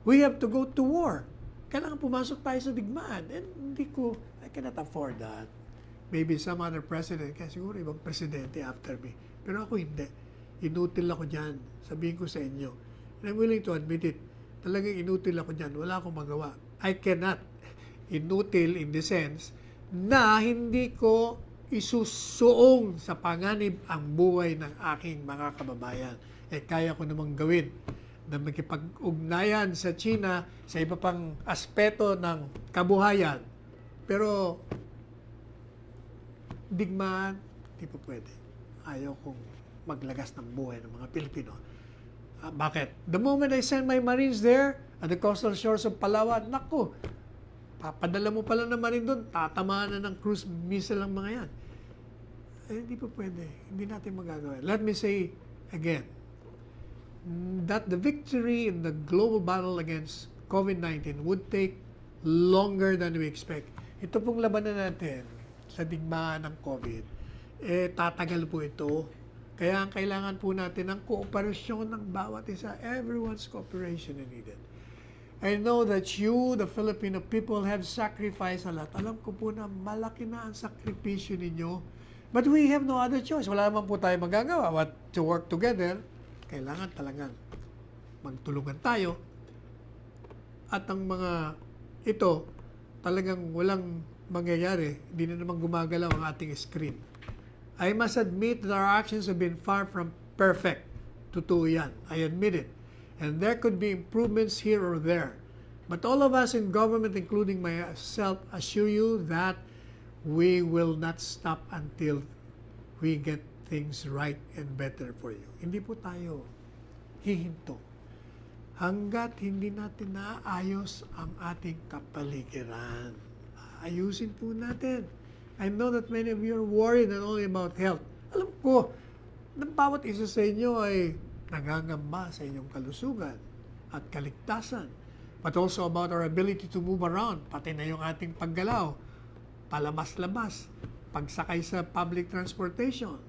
We have to go to war. Kailangan pumasok tayo sa digmaan. And I cannot afford that. Maybe some other president, kaya siguro ibang presidente after me. Pero ako hindi. Inutil ako dyan. Sabihin ko sa inyo. And I'm willing to admit it. Talagang inutil ako dyan. Wala akong magawa. I cannot. Inutil in the sense na hindi ko isusuong sa panganib ang buhay ng aking mga kababayan. Kaya ko namang gawin na makipag-ugnayan sa China sa iba pang aspeto ng kabuhayan. Pero digmaan, di pa pwede. Ayaw kong maglagas ng buhay ng mga Pilipino. Bakit? The moment I send my Marines there at the coastal shores of Palawan, naku, papadala mo pala ng Marine doon, tatamaan na ng cruise missile ang mga yan. Hindi pa pwede. Hindi natin magagawa. Let me say again, that the victory in the global battle against COVID-19 would take longer than we expect. Ito pong labanan natin sa digmaan ng COVID, tatagal po ito. Kaya ang kailangan po natin ng kooperasyon ng bawat isa. Everyone's cooperation is needed. I know that you, the Filipino people, have sacrificed a lot. Alam ko po na malaki na ang sakripisyo ninyo. But we have no other choice. Wala naman po tayo magagawa. But to work together, kailangan talagang magtulungan tayo. At ang mga ito, talagang walang mangyayari. Hindi na naman gumagalaw ang ating screen. I must admit that our actions have been far from perfect. Totoo yan. I admit it. And there could be improvements here or there. But all of us in government, including myself, assure you that we will not stop until we get things right and better for you. Hindi po tayo hihinto. Hanggat hindi natin naayos ang ating kapaligiran. Ayusin po natin. I know that many of you are worried not only about health. Alam ko, ng bawat isa sa inyo ay nangangamba sa inyong kalusugan at kaligtasan. But also about our ability to move around, pati na yung ating paggalaw, palabas-labas, pagsakay sa public transportation,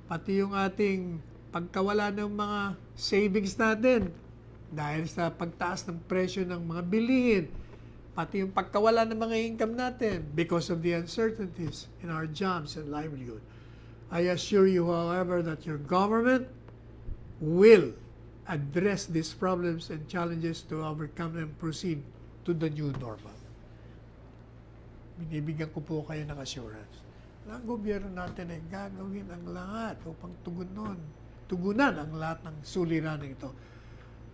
pati yung ating pagkawala ng mga savings natin dahil sa pagtaas ng presyo ng mga bilihin, pati yung pagkawala ng mga income natin because of the uncertainties in our jobs and livelihood. I assure you, however, that your government will address these problems and challenges to overcome and proceed to the new normal. Binibigyan ko po kayo ng assurance na ang gobyerno natin ay gagawin ang lahat upang tugunan ang lahat ng suliranin ito.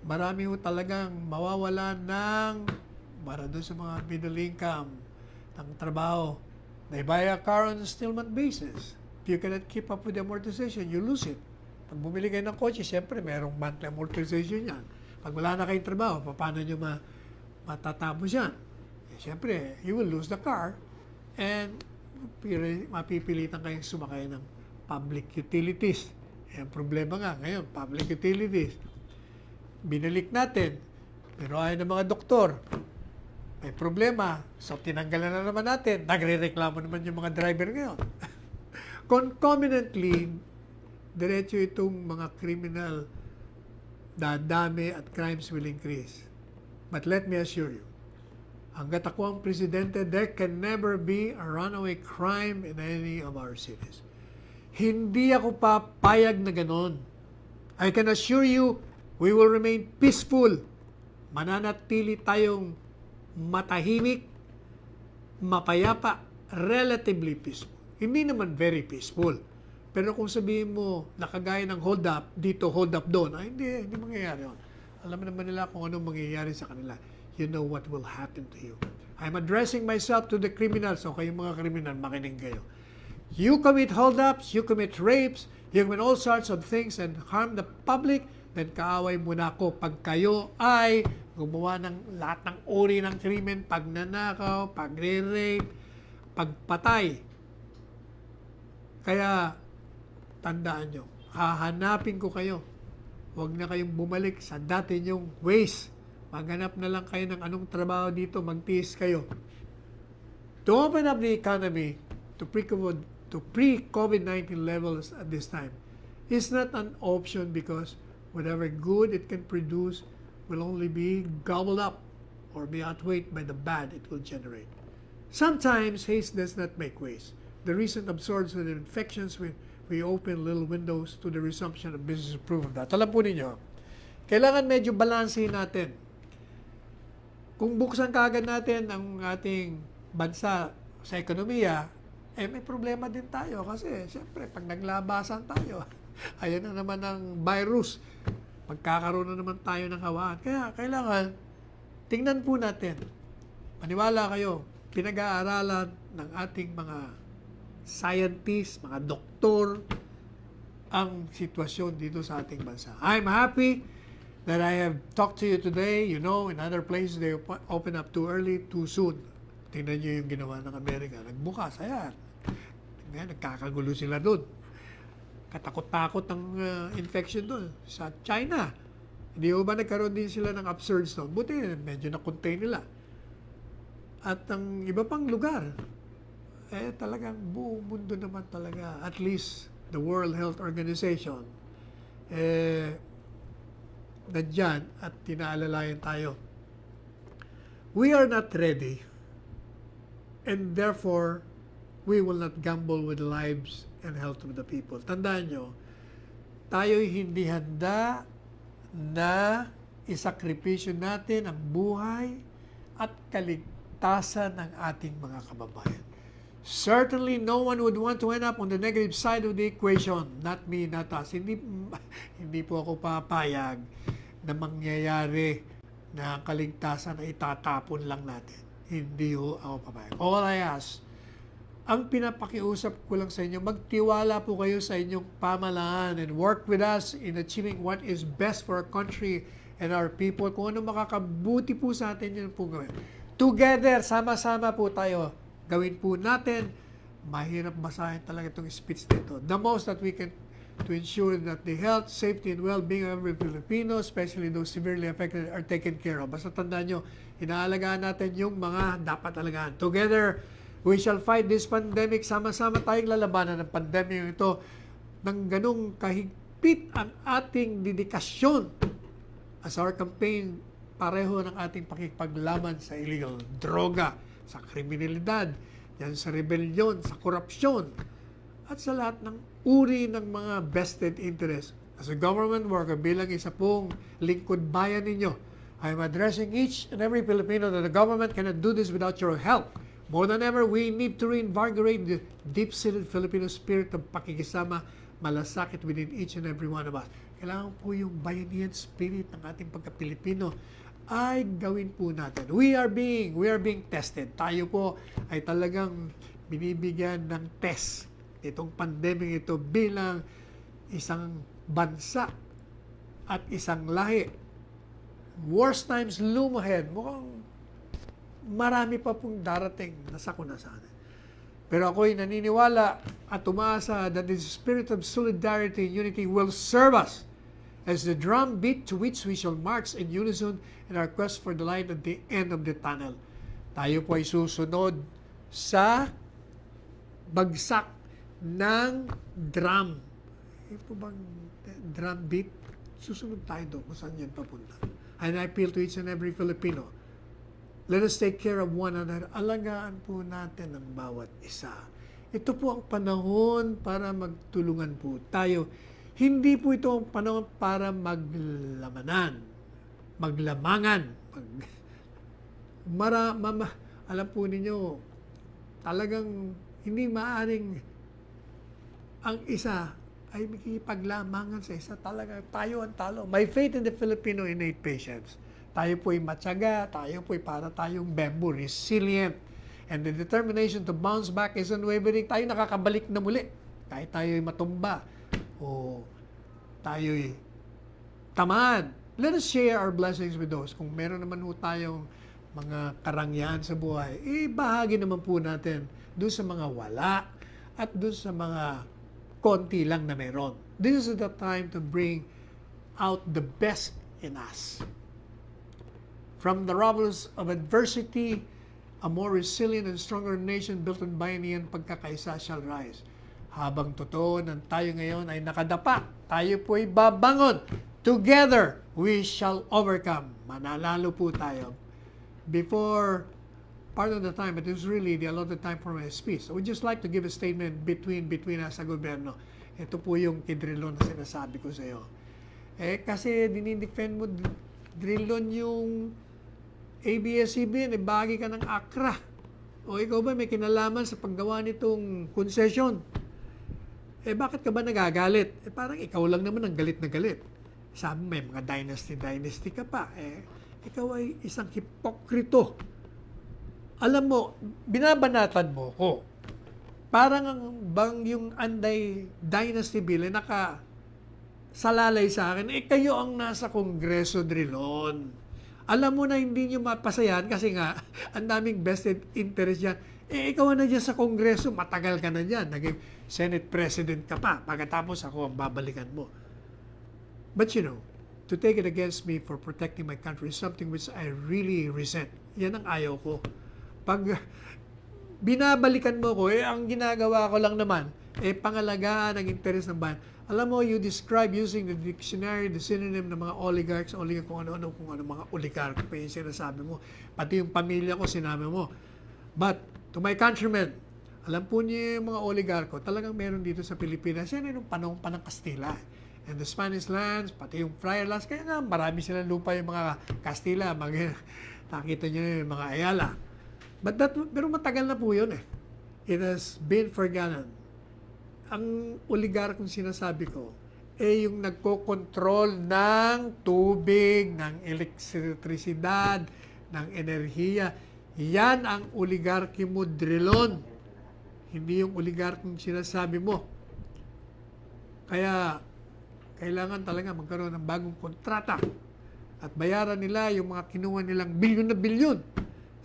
Marami ho talagang mawawala para doon sa mga middle income ng trabaho. They buy a car on a stillman basis. If you cannot keep up with the amortization, you lose it. Pag bumili kayo ng kotse, siyempre merong monthly amortization yan. Pag wala na kayong trabaho, paano nyo matatapos yan? Eh, siyempre, you will lose the car and mapipilitan kayong sumakay ng public utilities. Eh, ang problema nga ngayon, public utilities. Binalik natin, pero ayaw ng mga doktor. May problema, so tinanggalan na naman natin. Nagre-reklamo naman yung mga driver ngayon. Concomitantly, diretso itong mga criminal dadami at crimes will increase. But let me assure you, hanggat ako ang presidente, there can never be a runaway crime in any of our cities. Hindi ako papayag na ganon. I can assure you, we will remain peaceful. Mananatili tayong matahimik, mapayapa, relatively peaceful. Hindi naman very peaceful. Pero kung sabihin mo, nakagaya ng hold up, dito hold up doon, hindi mangyayari yun. Alam naman nila kung anong mangyayari sa kanila. You know what will happen to you. I'm addressing myself to the criminals. So kayong mga criminal, makinig kayo. You commit hold-ups, you commit rapes, you commit all sorts of things and harm the public, then kaaway muna ako. Pag kayo ay gumawa ng lahat ng uri ng krimen, pagnanakaw, pagre-rape, pagpatay. Kaya, tandaan nyo, hahanapin ko kayo. Huwag na kayong bumalik sa dati nyong ways. Maghanap na lang kayo ng anong trabaho dito, magtiis kayo. To open up the economy to pre-COVID-19 levels at this time is not an option because whatever good it can produce will only be gobbled up or be outweighed by the bad it will generate. Sometimes haste does not make waste. The recent absurd of infections will open little windows to the resumption of business proof of that. Alam po ninyo, kailangan medyo balansehin natin. Kung buksan kaagad natin ang ating bansa sa ekonomiya, may problema din tayo kasi siyempre pag naglabasan tayo, ayan na naman ang virus, magkakaroon na naman tayo ng hawaan. Kaya kailangan tingnan po natin, maniwala kayo, pinag-aaralan ng ating mga scientists, mga doktor, ang sitwasyon dito sa ating bansa. I'm happy that I have talked to you today. You know, in other places, they open up too early, too soon. Tingnan nyo yung ginawa ng Amerika. Nagbukas, ayan. Tingnan, nagkakagulo sila doon. Katakot-takot ang infection doon sa China. Hindi ba nagkaroon din sila ng absurd doon? Buti, medyo na-contain nila. At ang iba pang lugar, talagang buong mundo naman talaga, at least the World Health Organization, nandyan at tinaalalayan tayo. We are not ready and therefore we will not gamble with the lives and health of the people. Tandaan nyo, tayo'y hindi handa na isakripisyo natin ang buhay at kaligtasan ng ating mga kababayan. Certainly, no one would want to end up on the negative side of the equation. Not me, not us. Hindi po ako papayag na mangyayari na kaligtasan na itatapon lang natin. Hindi ho ako papayag. All I ask, Ang pinapakiusap ko lang sa inyo, magtiwala po kayo sa inyong pamahalaan and work with us in achieving what is best for our country and our people. Kung ano makakabuti po sa atin, yun po gawin. Together, sama-sama po tayo. Gawin po natin. Mahirap basahin talaga itong speech nito. The most that we can to ensure that the health, safety, and well-being of every Filipino, especially those severely affected, are taken care of. Basta tandaan nyo, inaalagaan natin yung mga dapat alagaan. Together, we shall fight this pandemic. Sama-sama tayong lalabanan ng pandemic ito ng ganong kahigpit ang ating dedikasyon as our campaign pareho ng ating pakikipaglaban sa illegal droga, sa kriminalidad, yan sa rebellion, sa korupsyon, at sa lahat ng uri ng mga vested interest. As a government worker, bilang isa pong lingkod bayan ninyo, I am addressing each and every Filipino that the government cannot do this without your help. More than ever, we need to reinvigorate the deep-seated Filipino spirit of pakikisama, malasakit within each and every one of us. Kailangan po yung bayanihan spirit ng ating pagka-Pilipino ay gawin po natin. We are being tested. Tayo po ay talagang binibigyan ng test itong pandemic ito bilang isang bansa at isang lahi. Worst times loom ahead. Mukhang marami pa pong darating na sakuna sa atin. Pero ako'y naniniwala at umaasa that the spirit of solidarity and unity will serve us as the drum beat to which we shall march in unison in our quest for the light at the end of the tunnel. Tayo po ay susunod sa bagsak ng drum. Ito bang drum beat? Susunod tayo doon kung saan yan papunta. And I appeal to each and every Filipino. Let us take care of one another. Alagaan po natin ang bawat isa. Ito po ang panahon para magtulungan po tayo. Hindi po ito ang panahon para maglamanan, maglamangan. Alam po ninyo, talagang hindi maaring ang isa ay makikipaglamangan sa isa. Talaga tayo ang talo. My faith in the Filipino innate patience. Tayo po'y matyaga, tayo po'y para tayong bamboo, resilient. And the determination to bounce back is unwavering. Tayo nakakabalik na muli. Kahit tayo'y matumba o tayo'y tamad. Let us share our blessings with those. Kung meron naman po tayong mga karangyaan sa buhay, bahagi naman po natin doon sa mga wala at doon sa mga konti lang na meron. This is the time to bring out the best in us. From the rubbles of adversity, a more resilient and stronger nation built on bayanihan pagkakaisa shall rise. Habang totoo ng tayo ngayon ay nakadapa, tayo po'y babangon. Together, we shall overcome. Mananalo po tayo. Before part of the time, but it was really the allotted time for my speech. I would just like to give a statement between us sa gobyerno. Ito po yung kidrilon na sinasabi ko sa iyo. Kasi dinidefend mo drilon yung ABS-CBN, bahagi ka ng ACRA. O ikaw ba may kinalaman sa paggawa nitong konsesyon? Bakit ka ba nagagalit? Parang ikaw lang naman ang galit na galit. Sabi may mga dynasty ka pa. Ikaw ay isang hipokrito. Alam mo, binabanatan mo ko. Parang ang bang yung Anday Dynasty Bill ay nakasalalay sa akin, kayo ang nasa Kongreso, Drilon. Alam mo na hindi nyo mapasayan kasi nga, ang daming vested interest yan. Ikaw na dyan sa Kongreso, matagal ka na dyan. Naging Senate President ka pa. Pagkatapos ako ang babalikan mo. But you know, to take it against me for protecting my country is something which I really resent. Yan ang ayaw ko. Pag binabalikan mo ko, ang ginagawa ko lang naman, pangalagaan ang interes ng bayan. Alam mo, you describe using the dictionary, the synonym ng mga oligarchs, kung ano, mga oligarch pa yung sinasabi mo. Pati yung pamilya ko, sinabi mo. But, to my countrymen, alam po niyo yung mga oligarko, talagang meron dito sa Pilipinas. Yan ay nung panahon pa ng Kastila. And the Spanish lands, pati yung Friar lands, kaya nga marami silang lupa yung mga Kastila. Nakita niyo yung mga Ayala. Pero matagal na po yun eh. It has been forgotten. Ang oligarkong sinasabi ko, yung nagkokontrol ng tubig, ng elektrisidad, ng enerhiya. Yan ang oligarki mo, Drilon. hindi yung oligarkong sinasabi mo. Kaya, kailangan talaga magkaroon ng bagong kontrata at bayaran nila yung mga kinuha nilang bilyon na bilyon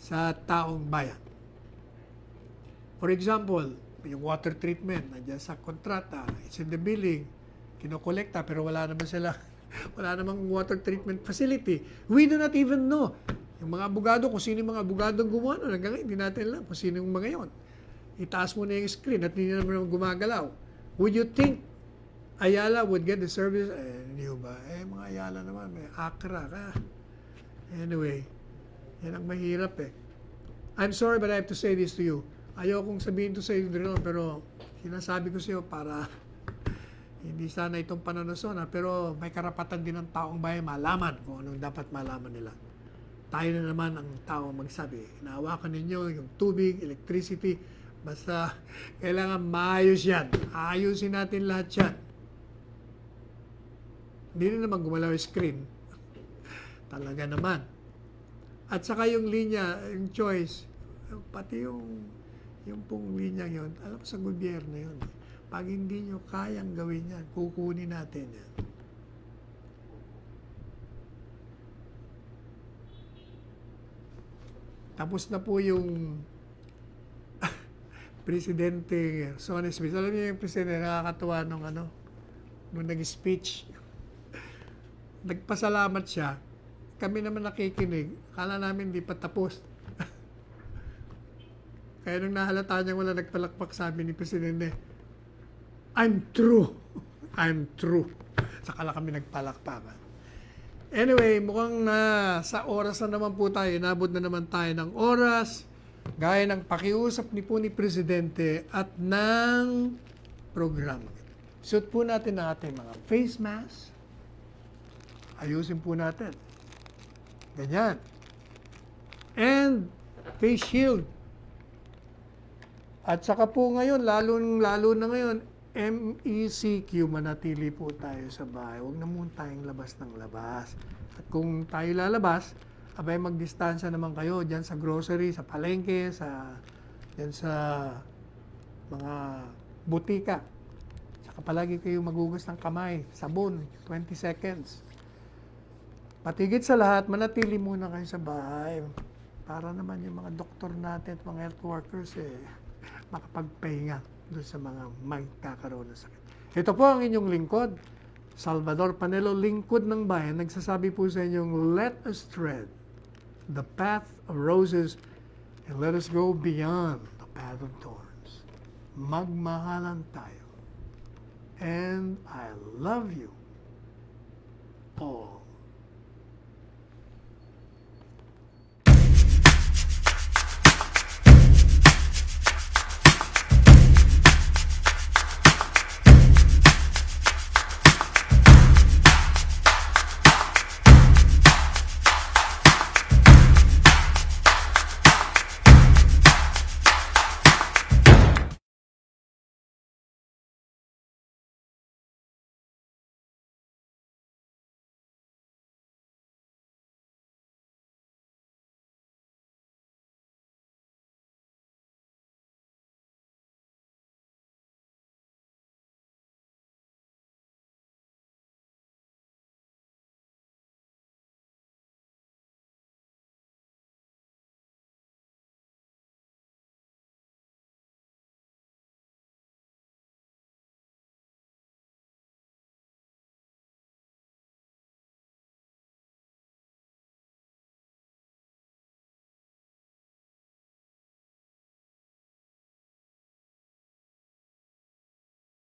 sa taong bayan. For example, yung water treatment, nandiyan sa kontrata, it's in the billing, kinokolekta, pero wala naman sila, wala namang water treatment facility. We do not even know. Yung mga abogado, kung sino yung mga abogado gumawa nun, hanggang ngayon, hindi natin alam kung sino yung mga yon. Itaas mo na yung screen at hindi naman gumagalaw. Would you think Ayala would get the service? Hindi ba? Mga Ayala naman, may akra ka. Anyway, yan ang mahirap eh. I'm sorry but I have to say this to you. Ayokong sabihin to sa iyo, pero sinasabi ko sa iyo para hindi sana itong pananason, pero may karapatan din ng taong bayan malaman kung anong dapat malaman nila. Tayo na naman ang tao magsabi. Inahawakan ninyo yung tubig, electricity, basta kailangan maayos yan. Ayusin natin lahat yan. Hindi na naman gumalaw yung screen. Talaga naman. At saka yung linya, yung choice, pati yung pong linya yun, alam sa gobyerno yun. Pag hindi nyo kayang gawin yan, kukunin natin yan. Tapos na po yung Presidente Sonny Smith. Alam niyo yung Presidente, nakakatuwa nung nag-speech. Nagpasalamat siya. Kami naman nakikinig. Akala namin hindi pa tapos. Kaya nung nahalata niya wala nagpalakpak sabi ni Presidente, I'm true. I'm true. Saka lang kami nagpalakpakan. Anyway, mukhang sa oras na naman po tayo. Inabot na naman tayo ng oras. Gaya ng pakiusap ni Presidente at ng programa. Suot po natin ang ating mga face mask. Ayusin po natin. Ganyan. And face shield. At saka po ngayon, lalo na ngayon, MECQ, manatili po tayo sa bahay. Huwag na muna tayong labas ng labas. At kung tayo lalabas, abay magdistansya naman kayo dyan sa grocery, sa palengke, dyan sa mga butika. Saka palagi kayo magugas ng kamay, sabon, 20 seconds. Patigit sa lahat, manatili muna kayo sa bahay. Para naman yung mga doktor natin at mga health workers makapagpahinga doon sa mga may kakaroon ng sakit. Ito po ang inyong lingkod, Salvador Panelo, lingkod ng bayan, nagsasabi po sa inyong, let us tread the path of roses and let us go beyond the path of thorns. Magmahalan tayo. And I love you all.